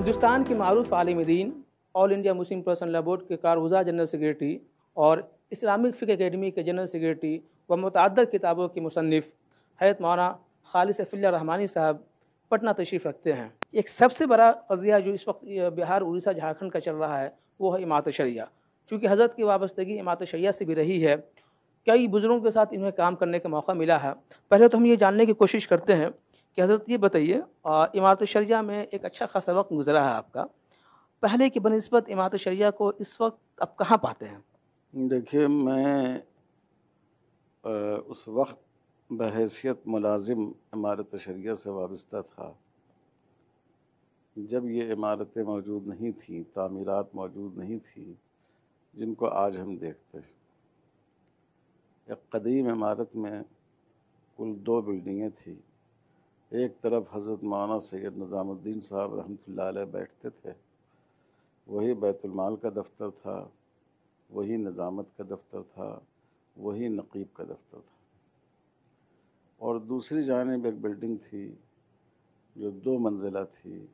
ہندوستان کے معروف عالم دین آل India Muslim personal لا board کے کارگزار جنرل سیکریٹری اور اسلامک فقہ اکیڈمی کے جنرل سیکریٹری و متعدد کتابوں کے مصنف حضرت مولانا خالد سیف اللہ رحمانی صاحب پٹنہ تشریف رکھتے ہیں۔ ایک سب سے بڑا قضیہ جو اس وقت بہار، اڑیسہ، جھارکھنڈ کا چل رہا ہے وہ ہے امامت شریعہ۔ چونکہ حضرت کی وابستگی امامت شریعہ سے بھی رہی ہے، کئی بزرگوں کے ساتھ انہیں کام کرنے کا موقع ملا ہے۔ پہلے تو ہم یہ جاننے کی کوشش کرتے ہیں کہ حضرت یہ بتائیے، امامت شریعہ میں ایک اچھا خاصا وقت گزرا ہے آپ کا، پہلے کی بنسبت امامت شریعہ کو اس وقت آپ کہاں پاتے ہیں؟ دیکھیے، میں اس وقت بحیثیت ملازم امارت شریعہ سے وابستہ تھا جب یہ عمارتیں موجود نہیں تھیں، تعمیرات موجود نہیں تھیں جن کو آج ہم دیکھتے ہیں۔ ایک قدیم عمارت میں کل 2 بلڈنگیں تھیں۔ ایک طرف حضرت مولانا سید نظام الدین صاحب رحمۃ اللہ علیہ بیٹھتے تھے، وہی بیت المال کا دفتر تھا، وہی نظامت کا دفتر تھا، وہی نقیب کا دفتر تھا۔ اور دوسری جانب ایک بلڈنگ تھی جو 2 منزلہ تھی،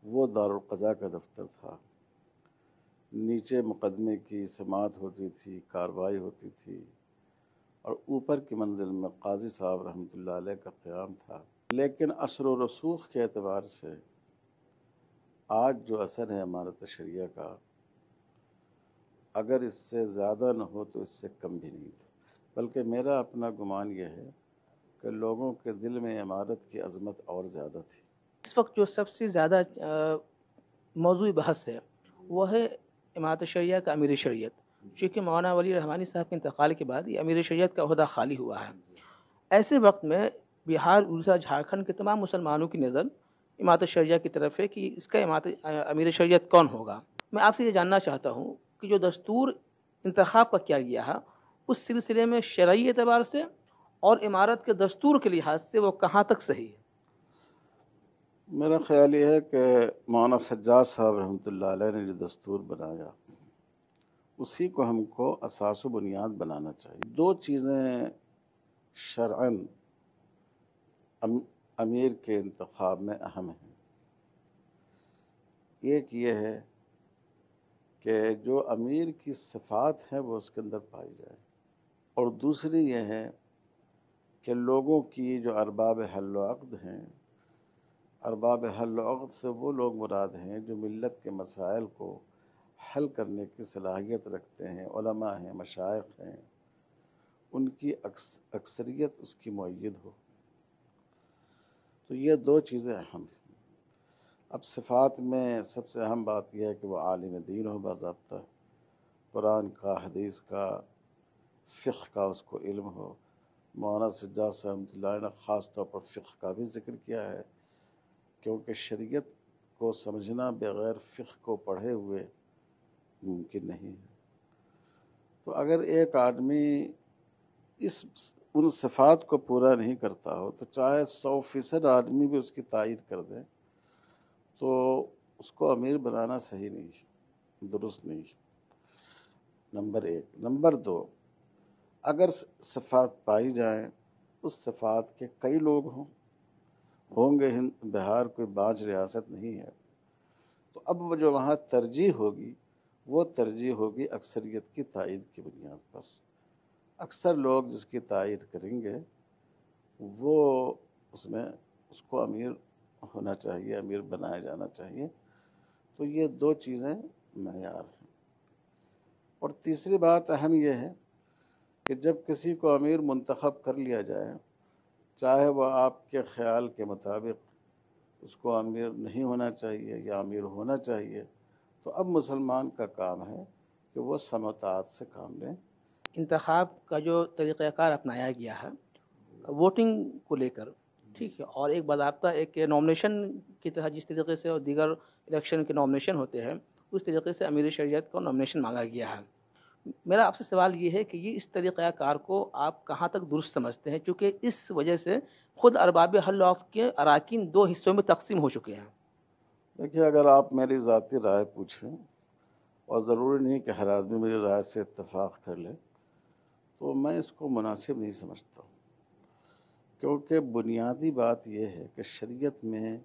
وہ دارالقضاء کا دفتر تھا۔ نیچے مقدمے کی سماعت ہوتی تھی، کارروائی ہوتی تھی، اور اوپر کی منزل میں قاضی صاحب رحمۃ اللہ علیہ کا قیام تھا۔ لیکن اثر و رسوخ کے اعتبار سے آج جو اثر ہے امارت شریعہ کا، اگر اس سے زیادہ نہ ہو تو اس سے کم بھی نہیں تھا، بلکہ میرا اپنا گمان یہ ہے کہ لوگوں کے دل میں عمارت کی عظمت اور زیادہ تھی۔ اس وقت جو سب سے زیادہ موضوع بحث ہے وہ ہے امامت شریعہ کا امیر شریعت، چونکہ مولانا ولی رحمانی صاحب کے انتقال کے بعد یہ امیر شریعت کا عہدہ خالی ہوا ہے۔ ایسے وقت میں بہار، اڑیسہ، جھارکھنڈ کے تمام مسلمانوں کی نظر امامت شریعہ کی طرف ہے کہ اس کا امیر شریعت کون ہوگا۔ میں آپ سے یہ جاننا چاہتا ہوں کہ جو دستور انتخاب کا کیا گیا ہے اس سلسلے میں شرعی اعتبار سے اور عمارت کے دستور کے لحاظ سے وہ کہاں تک صحیح ہے؟ میرا خیال یہ ہے کہ مولانا سجاد صاحب رحمۃ اللہ علیہ نے جو دستور بنایا اسی کو ہم کو اساس و بنیاد بنانا چاہیے۔ 2 چیزیں شرعاً امیر کے انتخاب میں اہم ہیں۔ ایک یہ ہے کہ جو امیر کی صفات ہیں وہ اس کے اندر پائی جائے، اور دوسری یہ ہے کہ لوگوں کی جو ارباب حل و عقد ہیں، ارباب حل و عقد سے وہ لوگ مراد ہیں جو ملت کے مسائل کو حل کرنے کی صلاحیت رکھتے ہیں، علماء ہیں، مشائخ ہیں، ان کی اکثریت اس کی مؤید ہو۔ تو یہ 2 چیزیں اہم ہیں۔ اب صفات میں سب سے اہم بات یہ ہے کہ وہ عالم دین ہو، باضابطہ قرآن کا، حدیث کا، فقہ کا اس کو علم ہو۔ مولانا سجاد صاحب رحمۃ اللہ علیہ نے خاص طور پر فقہ کا بھی ذکر کیا ہے، کیونکہ شریعت کو سمجھنا بغیر فقہ کو پڑھے ہوئے ممکن نہیں ہے۔ تو اگر ایک آدمی ان صفات کو پورا نہیں کرتا ہو تو چاہے 100% آدمی بھی اس کی تائید کر دے تو اس کو امیر بنانا صحیح نہیں ہے، درست نہیں ہے۔ نمبر 1۔ نمبر 2، اگر صفات پائی جائیں، اس صفات کے کئی لوگ ہوں گے، بہار کوئی باج ریاست نہیں ہے، تو اب وہ جو وہاں ترجیح ہوگی وہ ترجیح ہوگی اکثریت کی تائید کی بنیاد پر۔ اکثر لوگ جس کی تائید کریں گے وہ اس کو امیر ہونا چاہیے، امیر بنایا جانا چاہیے۔ تو یہ 2 چیزیں معیار ہیں۔ اور تیسری بات اہم یہ ہے کہ جب کسی کو امیر منتخب کر لیا جائے، چاہے وہ آپ کے خیال کے مطابق اس کو امیر نہیں ہونا چاہیے یا امیر ہونا چاہیے، تو اب مسلمان کا کام ہے کہ وہ سماعت سے کام لیں۔ انتخاب کا جو طریقہ کار اپنایا گیا ہے ووٹنگ کو لے کر، ٹھیک ہے، اور ایک باضابطہ ایک نامنیشن کی تحت جس طریقے سے اور دیگر الیکشن کے نامنیشن ہوتے ہیں اس طریقے سے امیر شریعت کو نامنیشن مانگا گیا ہے۔ میرا آپ سے سوال یہ ہے کہ یہ اس طریقہ کار کو آپ کہاں تک درست سمجھتے ہیں، چونکہ اس وجہ سے خود ارباب حل و عقد کے اراکین 2 حصوں میں تقسیم ہو چکے ہیں؟ دیکھیے، اگر آپ میری ذاتی رائے پوچھیں، اور ضروری نہیں کہ ہر آدمی میری رائے سے اتفاق کر لے، تو میں اس کو مناسب نہیں سمجھتا، کیونکہ بنیادی بات یہ ہے کہ شریعت میں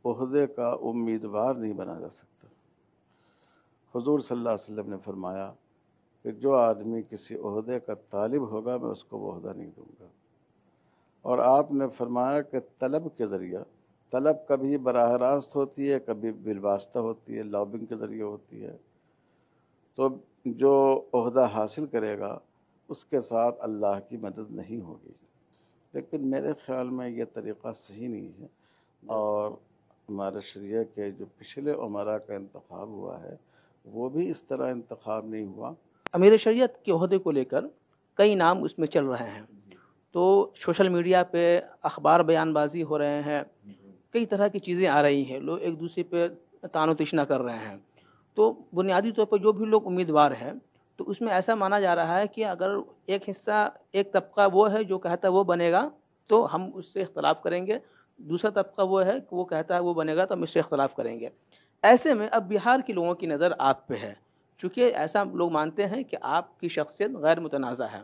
عہدے کا امیدوار نہیں بنا جا سکتا۔ حضور صلی اللہ علیہ وسلم نے فرمایا کہ جو آدمی کسی عہدے کا طالب ہوگا میں اس کو وہ عہدہ نہیں دوں گا۔ اور آپ نے فرمایا کہ طلب کے ذریعہ، طلب کبھی براہ راست ہوتی ہے، کبھی بالواسطہ ہوتی ہے، لابنگ کے ذریعے ہوتی ہے، تو جو عہدہ حاصل کرے گا اس کے ساتھ اللہ کی مدد نہیں ہوگی۔ لیکن میرے خیال میں یہ طریقہ صحیح نہیں ہے، اور ہمارے شریعہ کے جو پچھلے عمرا کا انتخاب ہوا ہے وہ بھی اس طرح انتخاب نہیں ہوا۔ امیر شریعت کے عہدے کو لے کر کئی نام اس میں چل رہے ہیں، تو سوشل میڈیا پہ اخبار بیان بازی ہو رہے ہیں، کئی طرح کی چیزیں آ رہی ہیں، لوگ ایک دوسرے پہ طعن و تشنا کر رہے ہیں۔ تو بنیادی طور پر جو بھی لوگ امیدوار ہیں تو اس میں ایسا مانا جا رہا ہے کہ اگر ایک حصہ، ایک طبقہ وہ ہے جو کہتا ہے وہ بنے گا تو ہم اس سے اختلاف کریں گے، دوسرا طبقہ وہ ہے کہ وہ کہتا ہے وہ بنے گا تو ہم اس سے اختلاف کریں گے۔ ایسے میں اب بہار کے لوگوں کی نظر آپ پہ ہے، چونکہ ایسا لوگ مانتے ہیں کہ آپ کی شخصیت غیر متنازع ہے۔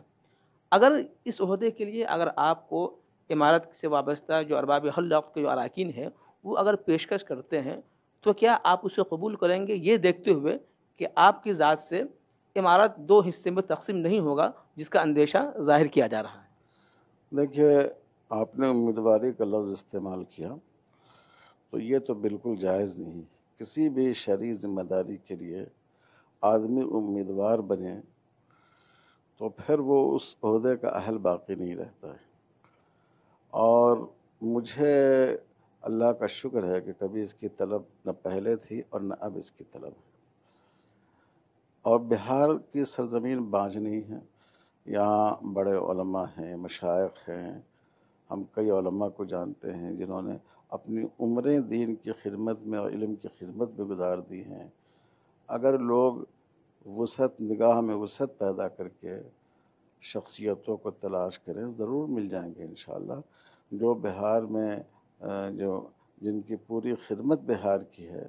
اگر اس عہدے کے لیے اگر آپ کو عمارت سے وابستہ جو ارباب حل وقت کے جو اراکین ہیں وہ اگر پیشکش کرتے ہیں تو کیا آپ اسے قبول کریں گے، یہ دیکھتے ہوئے کہ آپ کی ذات سے عمارت دو حصے میں تقسیم نہیں ہوگا جس کا اندیشہ ظاہر کیا جا رہا ہے؟ دیکھیے، آپ نے امیدواری کا لفظ استعمال کیا تو یہ تو بالکل جائز نہیں۔ کسی بھی شرعی ذمہ داری کے لیے آدمی امیدوار بنے تو پھر وہ اس عہدے کا اہل باقی نہیں رہتا ہے۔ اور مجھے اللہ کا شکر ہے کہ کبھی اس کی طلب نہ پہلے تھی اور نہ اب اس کی طلب ہے۔ اور بہار کی سرزمین بانجھ نہیں ہے، یہاں بڑے علماء ہیں، مشائخ ہیں، ہم کئی علماء کو جانتے ہیں جنہوں نے اپنی عمریں دین کی خدمت میں اور علم کی خدمت میں گزار دی ہیں۔ اگر لوگ وسعت، نگاہ میں وسعت پیدا کر کے شخصیتوں کو تلاش کریں ضرور مل جائیں گے انشاءاللہ۔ جو بہار میں جن کی پوری خدمت بہار کی ہے،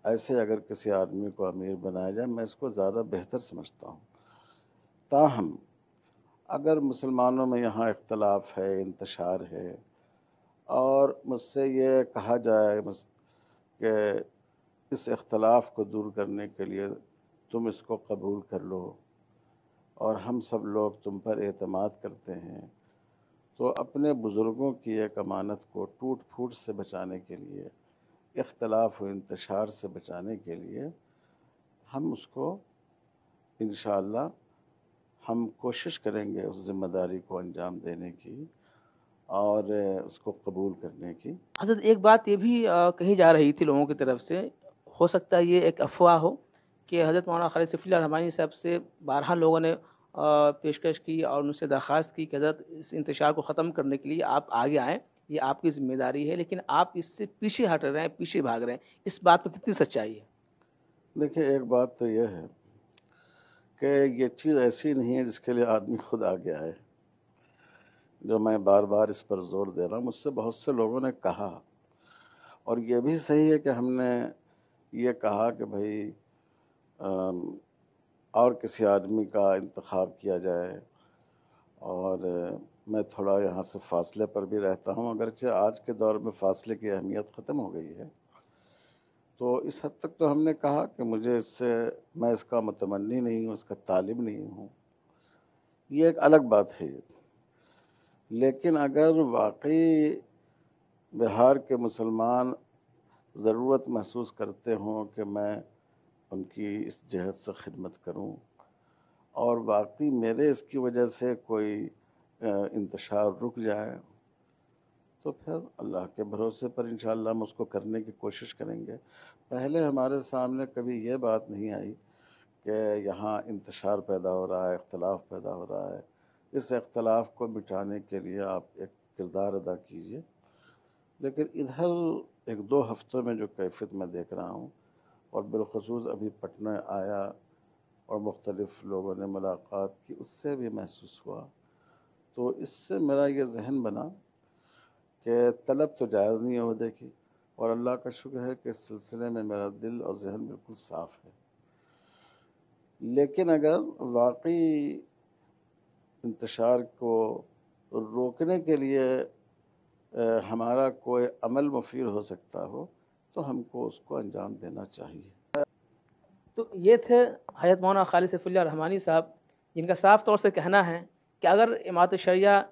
ایسے اگر کسی آدمی کو امیر بنایا جائے میں اس کو زیادہ بہتر سمجھتا ہوں۔ تاہم اگر مسلمانوں میں یہاں اختلاف ہے، انتشار ہے، اور مجھ سے یہ کہا جائے کہ اس اختلاف کو دور کرنے کے لیے تم اس کو قبول کر لو اور ہم سب لوگ تم پر اعتماد کرتے ہیں، تو اپنے بزرگوں کی ایک امانت کو ٹوٹ پھوٹ سے بچانے کے لیے، اختلاف و انتشار سے بچانے کے لیے ہم اس کو انشاءاللہ ہم کوشش کریں گے اس ذمہ داری کو انجام دینے کی اور اس کو قبول کرنے کی۔ حضرت ایک بات یہ بھی کہی جا رہی تھی لوگوں کی طرف سے، ہو سکتا ہے یہ ایک افواہ ہو، کہ حضرت مولانا خالد صفی اللہ رحمانی صاحب سے بارہا لوگوں نے پیشکش کی اور ان سے درخواست کی کہ حضرت اس انتشار کو ختم کرنے کے لیے آپ آگے آئیں، یہ آپ کی ذمہ داری ہے، لیکن آپ اس سے پیچھے ہٹ رہے ہیں، پیچھے بھاگ رہے ہیں، اس بات میں کتنی سچائی ہے؟ دیکھیں، ایک بات تو یہ ہے کہ یہ چیز ایسی نہیں ہے جس کے لیے آدمی خود آگے آئے، جو میں بار بار اس پر زور دے رہا ہوں۔ مجھ سے بہت سے لوگوں نے کہا، اور یہ بھی صحیح ہے کہ ہم نے یہ کہا کہ بھائی اور کسی آدمی کا انتخاب کیا جائے، اور میں تھوڑا یہاں سے فاصلے پر بھی رہتا ہوں، اگرچہ آج کے دور میں فاصلے کی اہمیت ختم ہو گئی ہے، تو اس حد تک تو ہم نے کہا کہ میں اس کا متمنی نہیں ہوں، اس کا طالب نہیں ہوں، یہ ایک الگ بات ہے۔ لیکن اگر واقعی بہار کے مسلمان ضرورت محسوس کرتے ہوں کہ میں ان کی اس جہت سے خدمت کروں، اور واقعی میرے اس کی وجہ سے کوئی انتشار رک جائے، تو پھر اللہ کے بھروسے پر انشاءاللہ ہم اس کو کرنے کی کوشش کریں گے۔ پہلے ہمارے سامنے کبھی یہ بات نہیں آئی کہ یہاں انتشار پیدا ہو رہا ہے، اختلاف پیدا ہو رہا ہے، اس اختلاف کو مٹانے کے لیے آپ ایک کردار ادا کیجئے۔ لیکن ادھر ایک دو ہفتوں میں جو کیفیت میں دیکھ رہا ہوں، اور بالخصوص ابھی پٹنہ آیا اور مختلف لوگوں نے ملاقات کی، اس سے بھی محسوس ہوا، تو اس سے میرا یہ ذہن بنا کہ طلب تو جائز نہیں ہے عہدے کی، اور اللہ کا شکر ہے کہ اس سلسلے میں میرا دل اور ذہن بالکل صاف ہے۔ لیکن اگر واقعی انتشار کو روکنے کے لیے ہمارا کوئی عمل مفید ہو سکتا ہو تو ہم کو اس کو انجام دینا چاہیے۔ تو یہ تھے حضرت مولانا خالد سیف اللہ رحمانی صاحب، جن کا صاف طور سے کہنا ہے کہ اگر امامت شریعہ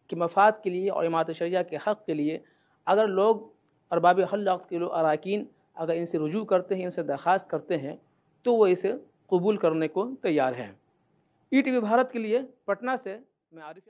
کے مفاد کے لیے اور امامت شریعہ کے حق کے لیے اگر لوگ ارباب حل عقد کے لوگ اراکین اگر ان سے رجوع کرتے ہیں، ان سے درخواست کرتے ہیں، تو وہ اسے قبول کرنے کو تیار ہیں۔ ETV بھارت کے لیے پٹنہ سے میں عارف